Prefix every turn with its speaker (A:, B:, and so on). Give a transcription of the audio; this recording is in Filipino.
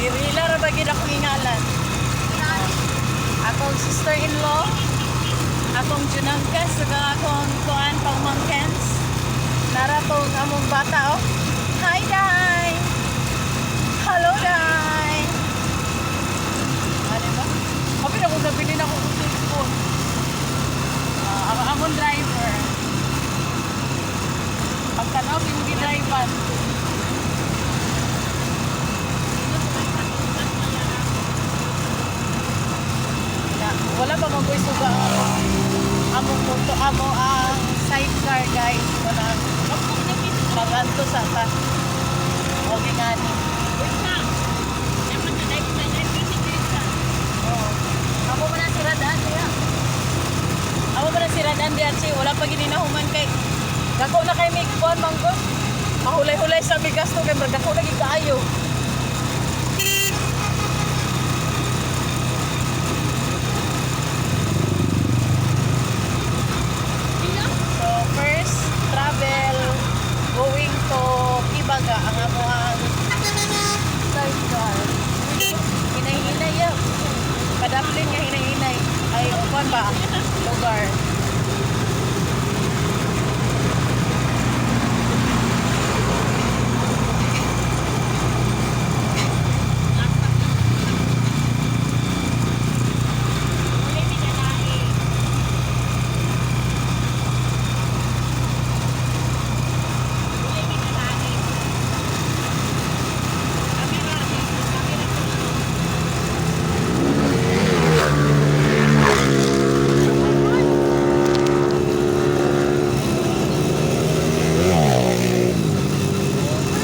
A: Ila ra ba gid akong ingalan? Akong sister-in-law, akong junangkas, saka akong kuan pangmangkens. Nara tong among bata oh. Hi Day. Hello Day. Ano ba? Kapit ako nabili na akong cellphone. Ang among driver. Pagtanaw hindi driver. Wala pa man ko'y suga among moto amo ang sidecar guys wala maganto sa ta okay nga ni amo man ang siradaan diya amo man ang siradaan diya wala pa gininahuman kay dako na kay mig kuan manggo mahulay-hulay sa mi gasto kay dako na gid kaayo. Going to Ibaga ang amuang sidecar. Hinay-hinay yan. Kadaplin nga hinay-hinay. Ay, upan ba? Lugar.